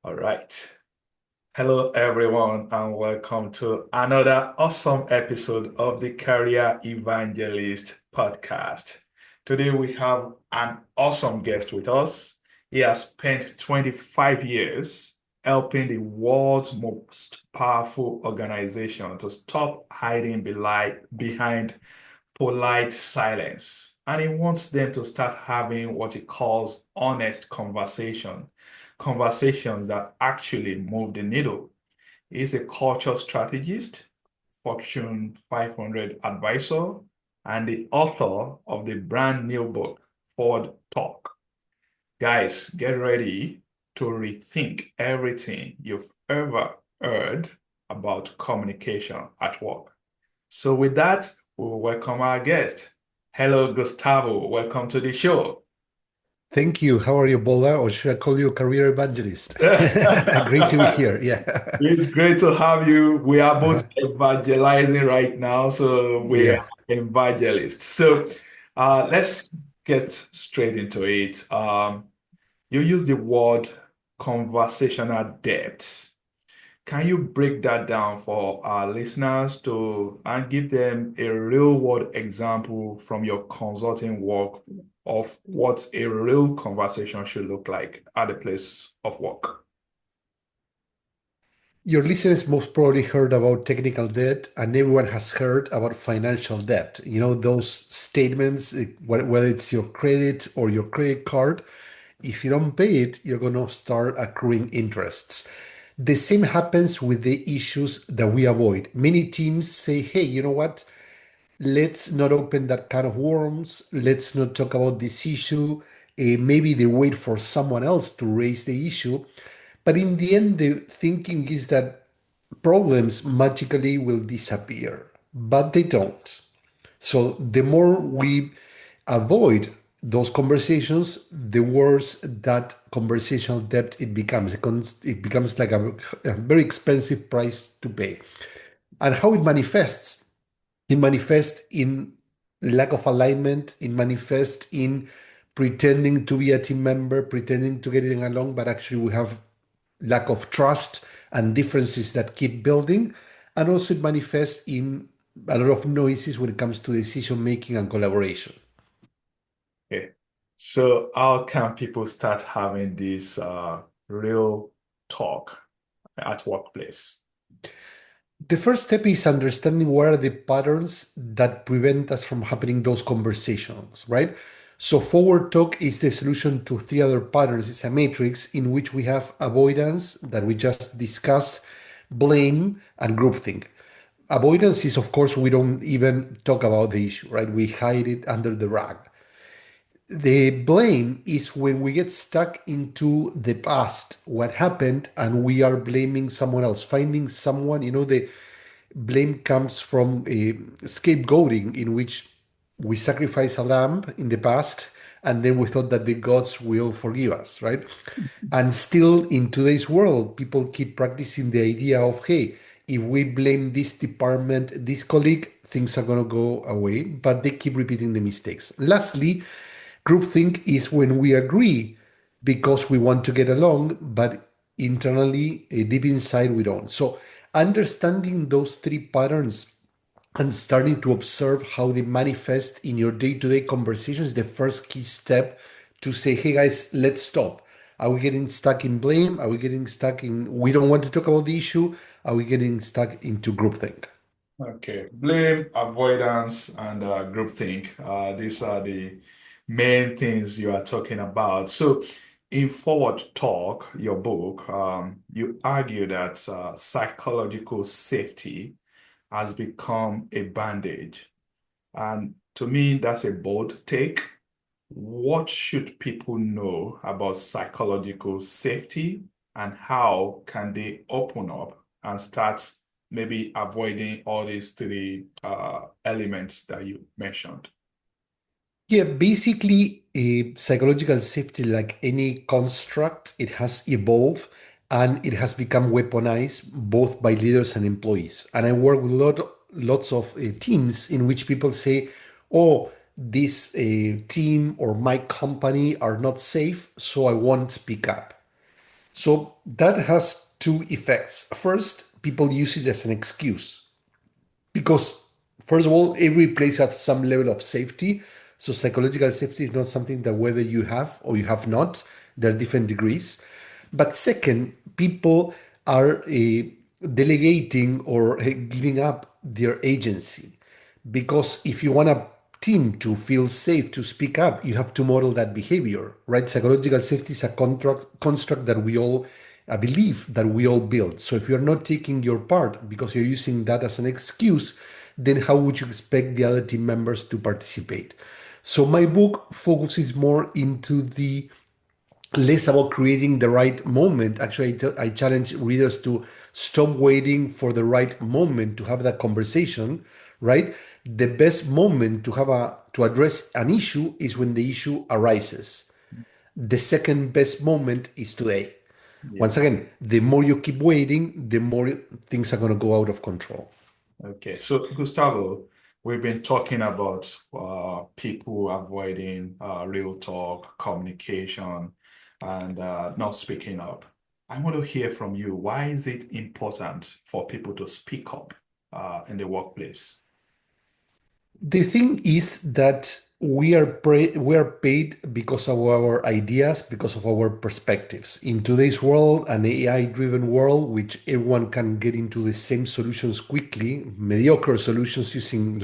All right. Hello, everyone, and welcome to another awesome episode of the Career Evangelist Podcast. Today, we have an awesome guest with us. He has spent 25 years helping the world's most powerful organization to stop hiding behind polite silence. And he wants them to start having what he calls honest conversations that actually move the needle. He's a culture strategist, Fortune 500 advisor, and the author of the brand new book, Forward Talk. Guys, get ready to rethink everything you've ever heard about communication at work. So, with that, we will welcome our guest. Hello, Gustavo. Welcome to the show. Thank you. How are you, Bola? Or should I call you a career evangelist? Great to be here. Yeah. It's great to have you. We are both Uh-huh. evangelizing right now, so we are Yeah. evangelists. So let's get straight into it. You use the word conversational depth. Can you break that down for our listeners to and give them a real world example from your consulting work of what a real conversation should look like at the place of work? Your listeners most probably heard about technical debt, and everyone has heard about financial debt. You know, those statements, whether it's your credit or your credit card, if you don't pay it, you're going to start accruing interests. The same happens with the issues that we avoid. Many teams say, hey, you know what? Let's not open that kind of worms. Let's not talk about this issue. Maybe they wait for someone else to raise the issue. But in the end, the thinking is that problems magically will disappear, but they don't. So the more we avoid those conversations, the worse that conversational debt it becomes. It becomes like a very expensive price to pay. And how it manifests? It manifests in lack of alignment. It manifests in pretending to be a team member, pretending to getting along, but actually we have lack of trust and differences that keep building. And also it manifests in a lot of noises when it comes to decision making and collaboration. Okay. So how can people start having this real talk at workplace? The first step is understanding what are the patterns that prevent us from having those conversations, right? So forward talk is the solution to three other patterns. It's a matrix in which we have avoidance that we just discussed, blame, and groupthink. Avoidance is, of course, we don't even talk about the issue, right? We hide it under the rug. The blame is when we get stuck into the past, what happened, and we are blaming someone else, finding someone, the blame comes from a scapegoating in which we sacrifice a lamb in the past and then we thought that the gods will forgive us, right? And still in today's world, people keep practicing the idea of, hey, if we blame this department, this colleague, things are going to go away, but they keep repeating the mistakes. Lastly, groupthink is when we agree because we want to get along, but internally, deep inside, we don't. So, understanding those three patterns and starting to observe how they manifest in your day to day conversations is the first key step to say, hey guys, let's stop. Are we getting stuck in blame? Are we getting stuck in we don't want to talk about the issue? Are we getting stuck into groupthink? Okay. Blame, avoidance, and groupthink. These are the main things you are talking about. So, in Forward Talk, your book, you argue that psychological safety has become a bandage. And to me, that's a bold take. What should people know about psychological safety and how can they open up and start maybe avoiding all these three elements that you mentioned? Yeah, basically, a psychological safety, like any construct, it has evolved and it has become weaponized both by leaders and employees. And I work with lots of teams in which people say, "Oh, this team or my company are not safe, so I won't speak up." So that has two effects. First, people use it as an excuse because, first of all, every place has some level of safety. So psychological safety is not something that whether you have or you have not, there are different degrees. But second, people are delegating or giving up their agency. Because if you want a team to feel safe to speak up, you have to model that behavior, right? Psychological safety is a construct that we all, a belief that we all build. So if you're not taking your part because you're using that as an excuse, then how would you expect the other team members to participate? So my book focuses more into the less about creating the right moment. Actually, I challenge readers to stop waiting for the right moment to have that conversation, right? The best moment to have a to address an issue is when the issue arises. The second best moment is today. Yeah. Once again, the more you keep waiting, the more things are going to go out of control. Okay. So, Gustavo, we've been talking about people avoiding real talk, communication, and not speaking up. I want to hear from you. Why is it important for people to speak up in the workplace? The thing is that we are paid because of our ideas, because of our perspectives. In today's world, an AI-driven world, which everyone can get into the same solutions quickly, mediocre solutions using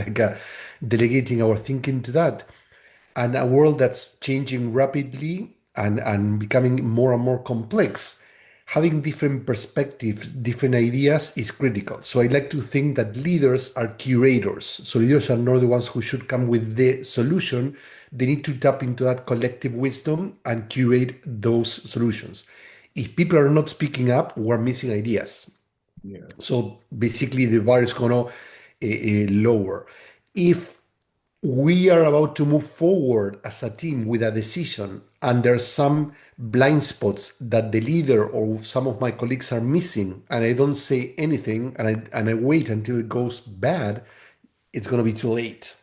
delegating our thinking to that, and a world that's changing rapidly and becoming more and more complex, having different perspectives, different ideas is critical. So I like to think that leaders are curators. So leaders are not the ones who should come with the solution. They need to tap into that collective wisdom and curate those solutions. If people are not speaking up, we're missing ideas. Yes. So basically, the bar is going to lower. If we are about to move forward as a team with a decision and there's some blind spots that the leader or some of my colleagues are missing and I don't say anything and I wait until it goes bad, it's going to be too late.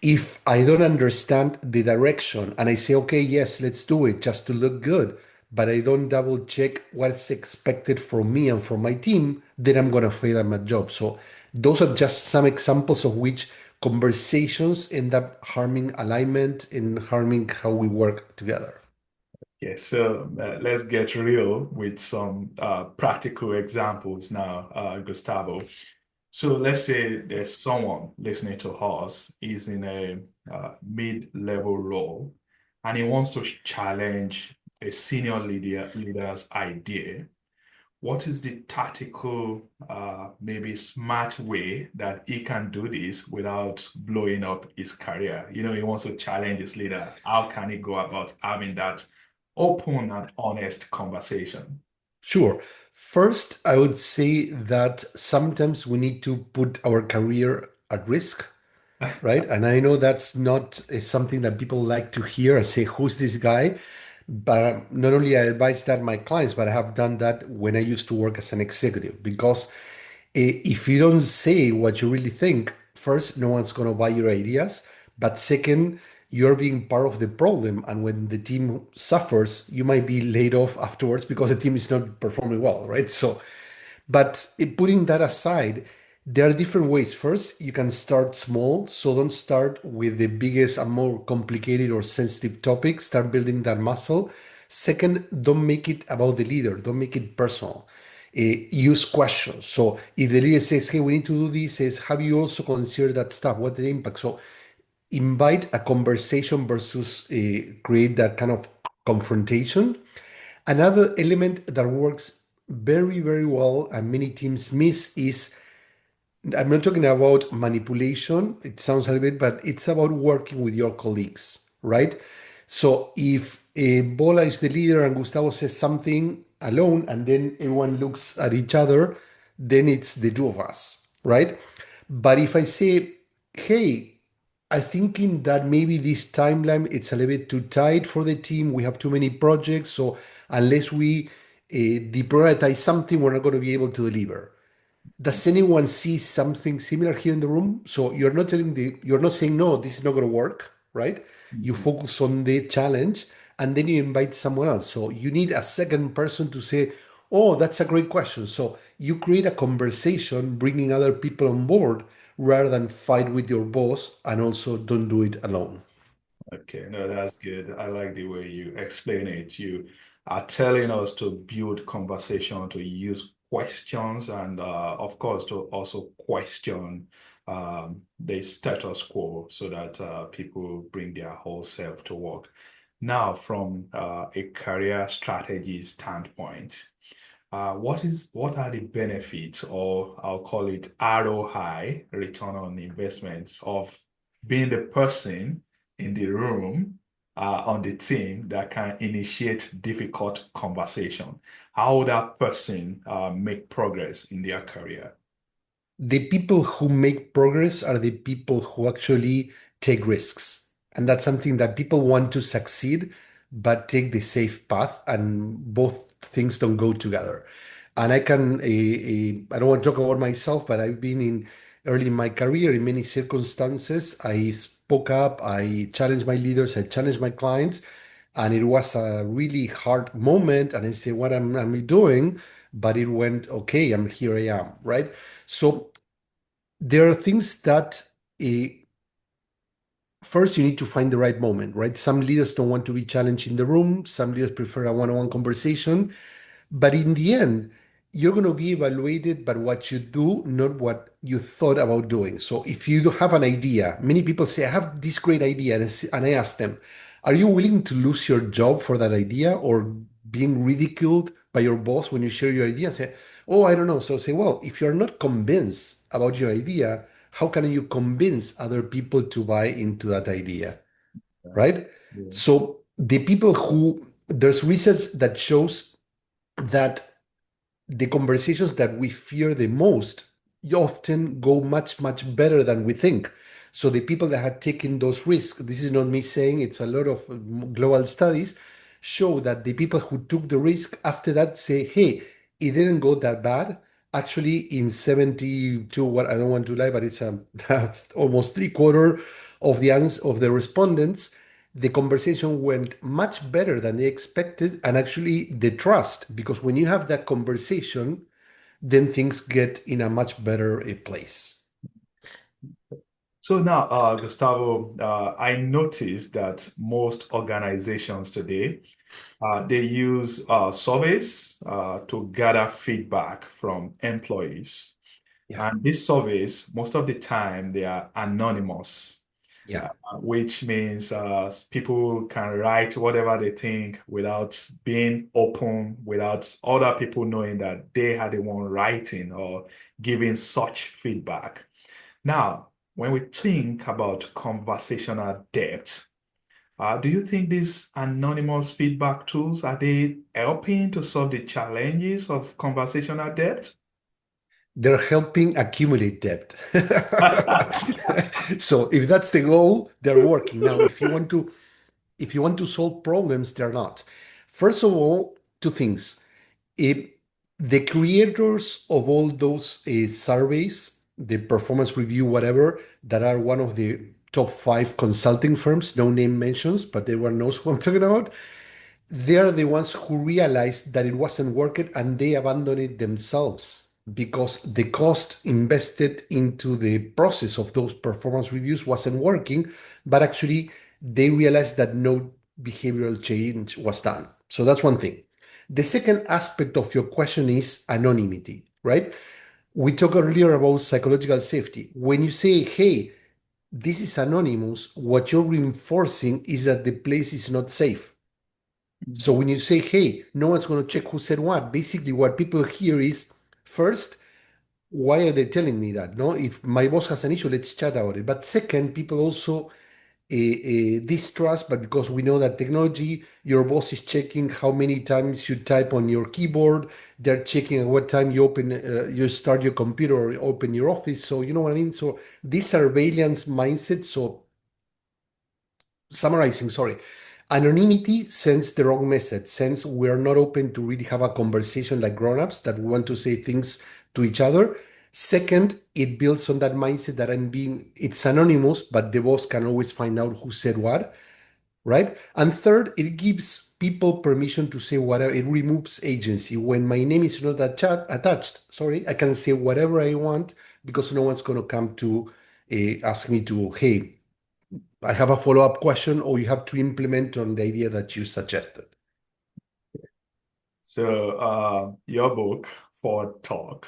If I don't understand the direction and I say, okay, yes, let's do it just to look good, but I don't double check what's expected from me and from my team, then I'm going to fail at my job. So, those are just some examples of which conversations end up harming alignment and harming how we work together. Okay, so let's get real with some practical examples now, Gustavo. So let's say there's someone listening to us, is in a mid-level role, and he wants to challenge a senior leader's idea. What is the tactical, maybe smart way that he can do this without blowing up his career? You know, he wants to challenge his leader. How can he go about having that open and honest conversation? Sure. First, I would say that sometimes we need to put our career at risk, right? And I know that's not something that people like to hear and say, who's this guy? But not only I advise that my clients, but I have done that when I used to work as an executive. Because if you don't say what you really think, first, no one's going to buy your ideas. But second, you're being part of the problem. And when the team suffers, you might be laid off afterwards because the team is not performing well, right? So but putting that aside, there are different ways. First, you can start small. So don't start with the biggest and more complicated or sensitive topic. Start building that muscle. Second, don't make it about the leader. Don't make it personal. Use questions. So if the leader says, hey, we need to do this, says, have you also considered that stuff? What's the impact? So invite a conversation versus create that kind of confrontation. Another element that works very, very well and many teams miss is I'm not talking about manipulation. It sounds a little bit, but it's about working with your colleagues, right? So if Bola is the leader and Gustavo says something alone and then everyone looks at each other, then it's the two of us, right? But if I say, hey, I thinking that maybe this timeline it's a little bit too tight for the team. We have too many projects, so unless we deprioritize something, we're not going to be able to deliver. Does anyone see something similar here in the room? So you're not saying no, this is not going to work, right? You Mhm. focus on the challenge, and then you invite someone else. So you need a second person to say, oh, that's a great question. So you create a conversation, bringing other people on board rather than fight with your boss, and also don't do it alone. Okay, no, that's good. I like the way you explain it. You are telling us to build conversation, to use questions, and of course, to also question the status quo so that people bring their whole self to work. Now, from a career strategy standpoint, what are the benefits, or I'll call it ROI, return on investment, of being the person in the room on the team that can initiate difficult conversation? How would that person make progress in their career? The people who make progress are the people who actually take risks. And that's something that people want to succeed, but take the safe path, and both things don't go together. And I don't want to talk about myself, but I've been in early in my career in many circumstances. I spoke up, I challenged my leaders, I challenged my clients, and it was a really hard moment. And I say, what am I doing? But it went okay. Here I am, right? So there are things that first you need to find the right moment, right? Some leaders don't want to be challenged in the room. Some leaders prefer a one-on-one conversation. But in the end, you're going to be evaluated by what you do, not what you thought about doing. So if you do have an idea, many people say, I have this great idea. And I ask them, are you willing to lose your job for that idea, or being ridiculed by your boss when you share your idea? Say, oh, I don't know. So say, well, if you're not convinced about your idea, how can you convince other people to buy into that idea? Right? Yeah. So the people who, there's research that shows that the conversations that we fear the most often go much, much better than we think. So the people that had taken those risks, this is not me saying, it's a lot of global studies, show that the people who took the risk after that say, hey, it didn't go that bad. Actually, in 72, what I don't want to lie, but it's almost three-quarter of the respondents, the conversation went much better than they expected, and actually the trust, because when you have that conversation, then things get in a much better place. So now, Gustavo, I noticed that most organizations today they use surveys to gather feedback from employees. Yeah, And these surveys, most of the time, they are anonymous, yeah. which means people can write whatever they think without being open, without other people knowing that they are the one writing or giving such feedback. Now, when we think about conversational depth, do you think these anonymous feedback tools are they helping to solve the challenges of conversational depth? They're helping accumulate debt. So if that's the goal, they're working. Now, if you want to solve problems, they're not. First of all, two things. If the creators of all those surveys, the performance review, whatever, that are one of the top five consulting firms, no name mentions, but everyone knows who I'm talking about, they are the ones who realized that it wasn't working, and they abandoned it themselves because the cost invested into the process of those performance reviews wasn't working. But actually, they realized that no behavioral change was done. So that's one thing. The second aspect of your question is anonymity, right? We talked earlier about psychological safety. When you say, hey, this is anonymous, what you're reinforcing is that the place is not safe. So when you say, hey, no one's going to check who said what, basically what people hear is, first, why are they telling me that? No, if my boss has an issue, let's chat about it. But second, people also distrust, but because we know that technology, your boss is checking how many times you type on your keyboard. They're checking at what time you start your computer or open your office. So you know what I mean. So this surveillance mindset. So summarizing, sorry, anonymity sends the wrong message, since we're not open to really have a conversation like grown-ups, that we want to say things to each other. Second, it builds on that mindset that it's anonymous, but the boss can always find out who said what. right? And third, it gives people permission to say whatever. It removes agency. When my name is not attached, sorry, I can say whatever I want because no one's going to come to ask me to, hey, I have a follow-up question, or you have to implement on the idea that you suggested. So, your book, Forward Talk,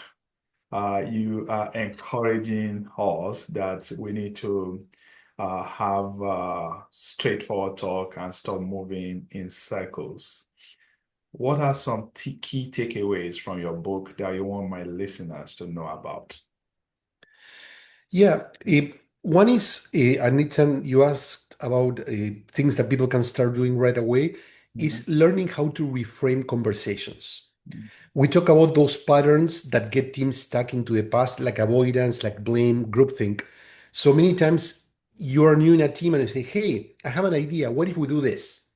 you are encouraging us that we need to have straightforward talk and stop moving in circles. What are some key takeaways from your book that you want my listeners to know about? Yeah, one is, and you asked about things that people can start doing right away, Mhm. is learning how to reframe conversations. We talk about those patterns that get teams stuck into the past, like avoidance, like blame, groupthink. So many times you are new in a team and you say, hey, I have an idea. What if we do this?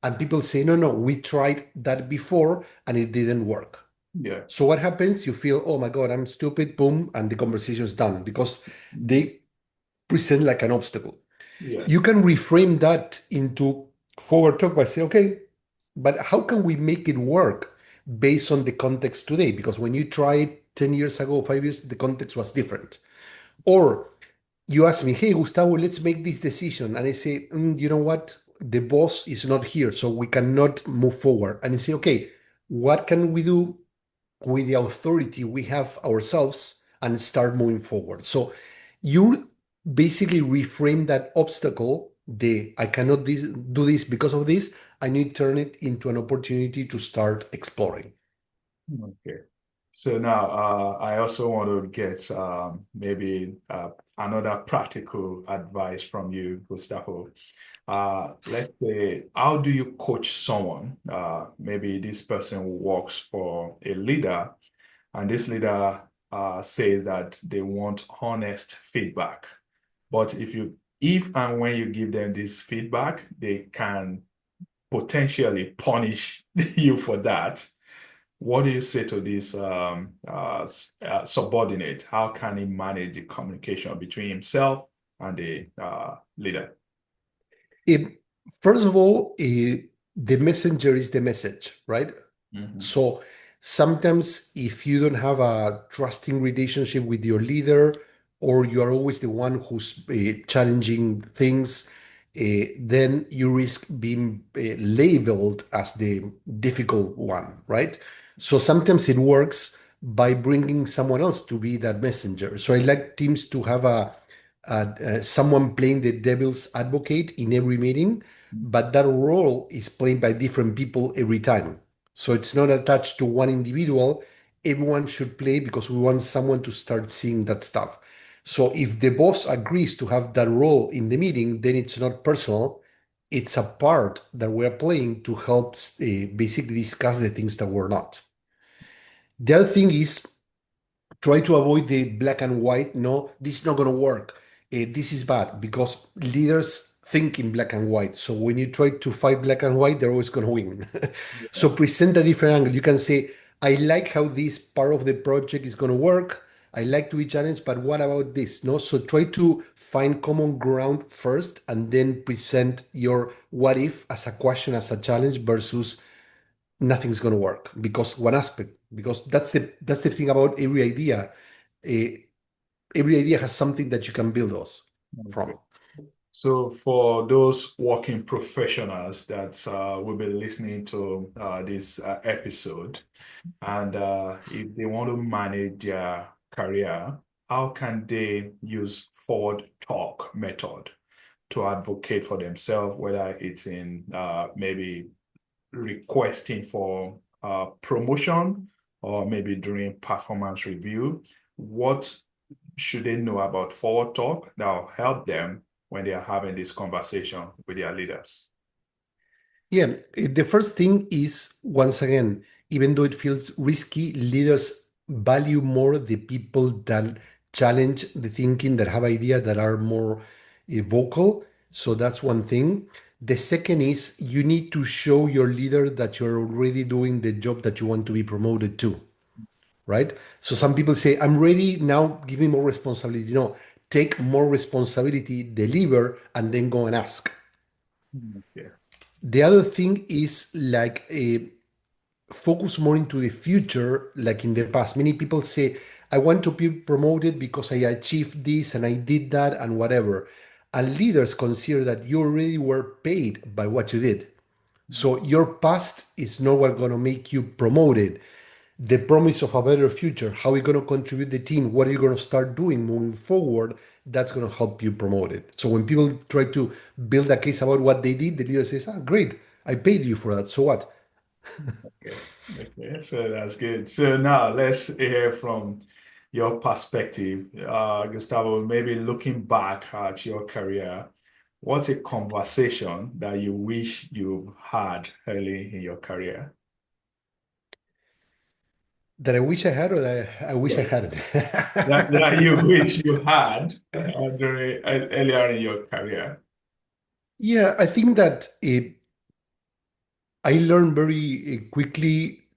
And people say, no, no, we tried that before and it didn't work. Yeah. So what happens? You feel, oh my God, I'm stupid, boom, and the conversation is done because they present like an obstacle. Yeah. You can reframe that into forward talk by saying, okay, but how can we make it work based on the context today? Because when you tried 10 years ago, 5 years, the context was different. Or you ask me, hey, Gustavo, let's make this decision. And I say, you know what? The boss is not here, so we cannot move forward. And I say, okay, what can we do with the authority we have ourselves and start moving forward? So you basically reframe that obstacle, the I cannot do this because of this, and you turn it into an opportunity to start exploring. Okay. So now I also want to get maybe another practical advice from you, Gustavo. Let's say, how do you coach someone? Maybe this person works for a leader, and this leader says that they want honest feedback. But if and when you give them this feedback, they can potentially punish you for that. What do you say to this subordinate? How can he manage the communication between himself and the leader? If, First of all, the messenger is the message, right? Mhm. So sometimes if you don't have a trusting relationship with your leader, or you are always the one who's challenging things, then you risk being labeled as the difficult one, right? So sometimes it works by bringing someone else to be that messenger. So I like teams to have someone playing the devil's advocate in every meeting, but that role is played by different people every time. So it's not attached to one individual. Everyone should play because we want someone to start seeing that stuff. So if the boss agrees to have that role in the meeting, then it's not personal. It's a part that we're playing to help basically discuss the things that we're not. The other thing is try to avoid the black and white. No, this is not going to work. This is bad because leaders think in black and white. So when you try to fight black and white, they're always going to win. Yeah. So present a different angle. You can say, I like how this part of the project is going to work. I like to be challenged, but what about this? No, so try to find common ground first, and then present your what if as a question, as a challenge, versus nothing's going to work because one aspect, because that's the thing about every idea. Eh, every idea has something that you can build us Okay. from. So for those working professionals that will be listening to this episode, and if they want to manage their career, how can they use forward talk method to advocate for themselves, whether it's in maybe requesting for promotion or maybe during performance review? What should they know about forward talk that will help them when they are having this conversation with their leaders? Yeah, the first thing is, once again, even though it feels risky, leaders value more the people that challenge the thinking, that have ideas, that are more vocal. So that's one thing. The second is you need to show your leader that you're already doing the job that you want to be promoted to, right? So some people say, I'm ready now, give me more responsibility. No, take more responsibility, deliver, and then go and ask. Okay. The other thing is like a focus more into the future, like in the past. Many people say, I want to be promoted because I achieved this and I did that and whatever. And leaders consider that you already were paid by what you did. So your past is not what going to make you promoted. The promise of a better future, how are you going to contribute the team, what are you going to start doing moving forward, that's going to help you promote it. So when people try to build a case about what they did, the leader says, ah, great, I paid you for that. So what? Okay. Okay. So that's good. So now let's hear from your perspective, Gustavo, maybe looking back at your career, what's a conversation that you wish you had early in your career? That I wish I had or that I wish I Yeah. hadn't. That you wish you had earlier in your career. Yeah, I think that I learned very quickly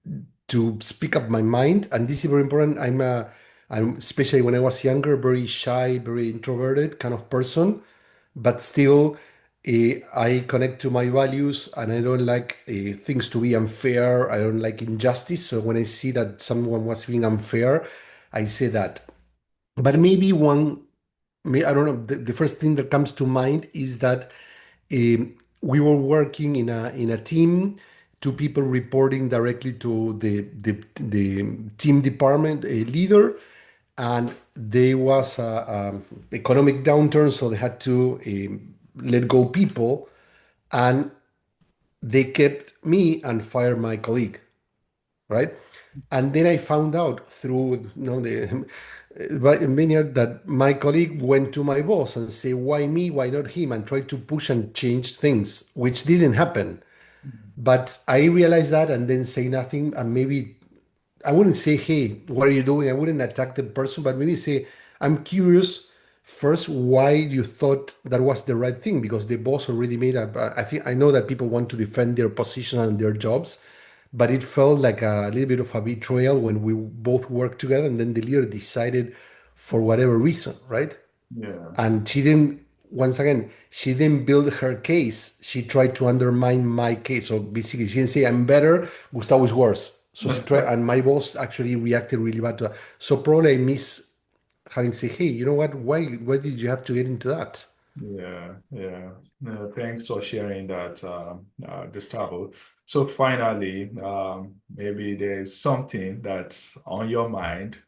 to speak up my mind, and this is very important. I'm especially when I was younger, very shy, very introverted kind of person, but still, I connect to my values, and I don't like things to be unfair. I don't like injustice. So when I see that someone was being unfair, I say that. But maybe I don't know. The first thing that comes to mind is that we were working in a team, two people reporting directly to the team department leader, and there was a economic downturn, so they had to let go people, and they kept me and fired my colleague, right? And then I found out through the but many that my colleague went to my boss and say, "Why me? Why not him?" and tried to push and change things, which didn't happen. But I realized that and then say nothing, and maybe I wouldn't say, "Hey, what are you doing?" I wouldn't attack the person, but maybe say, "I'm curious first why you thought that was the right thing," because the boss already made a. I think I know that people want to defend their position and their jobs, but it felt like a little bit of a betrayal when we both worked together, and then the leader decided for whatever reason, right? Yeah. And she didn't. Once again, she didn't build her case. She tried to undermine my case. So basically, she didn't say I'm better. Gustavo is worse. So she tried, and my boss actually reacted really bad to that. So probably I miss having said, "Hey, you know what? Why did you have to get into that?" Yeah, yeah. No, thanks for sharing that, Gustavo. So finally, maybe there's something that's on your mind,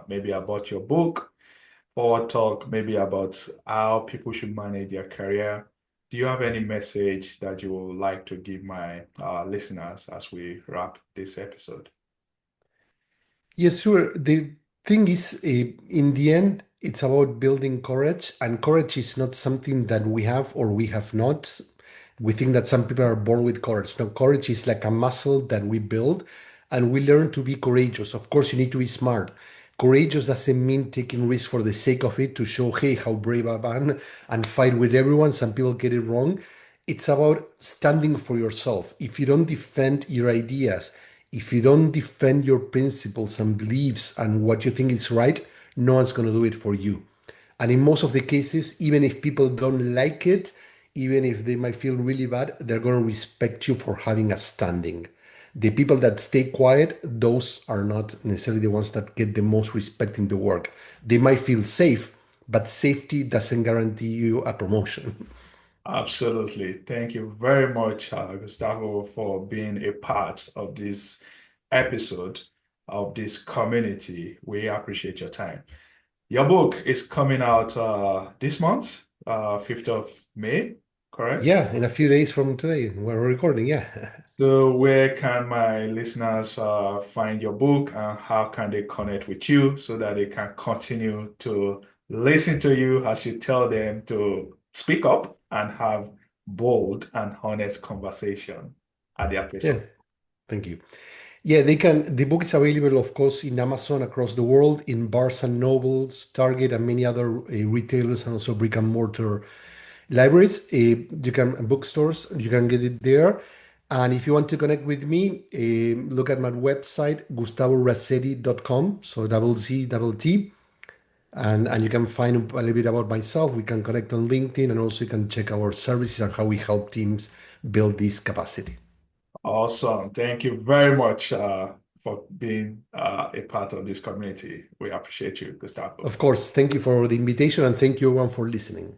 maybe about your book, forward talk, maybe about how people should manage their career. Do you have any message that you would like to give my listeners as we wrap this episode? Yes, sure. The thing is, in the end, it's about building courage, and courage is not something that we have or we have not. We think that some people are born with courage. No, courage is like a muscle that we build, and we learn to be courageous. Of course, you need to be smart. Courageous doesn't mean taking risks for the sake of it to show, hey, how brave I am and fight with everyone. Some people get it wrong. It's about standing for yourself. If you don't defend your ideas, if you don't defend your principles and beliefs and what you think is right, no one's going to do it for you. And in most of the cases, even if people don't like it, even if they might feel really bad, they're going to respect you for having a standing. The people that stay quiet, those are not necessarily the ones that get the most respect in the work. They might feel safe, but safety doesn't guarantee you a promotion. Absolutely. Thank you very much, Gustavo, for being a part of this episode of this community. We appreciate your time. Your book is coming out this month, 5th of May, correct? Yeah, in a few days from today, we're recording. Yeah. So, where can my listeners find your book and how can they connect with you so that they can continue to listen to you as you tell them to speak up and have bold and honest conversation at the Yeah. episode? Thank you. Yeah, they can. The book is available, of course, in Amazon across the world, in Barnes and Nobles, Target, and many other retailers, and also brick and mortar libraries. You can bookstores. You can get it there. And if you want to connect with me, look at my website, gustavorazzetti.com. So double Z, double T. And you can find a little bit about myself. We can connect on LinkedIn, and also you can check our services and how we help teams build this capacity. Awesome. Thank you very much for being a part of this community. We appreciate you, Gustavo. Of course, thank you for the invitation, and thank you everyone for listening.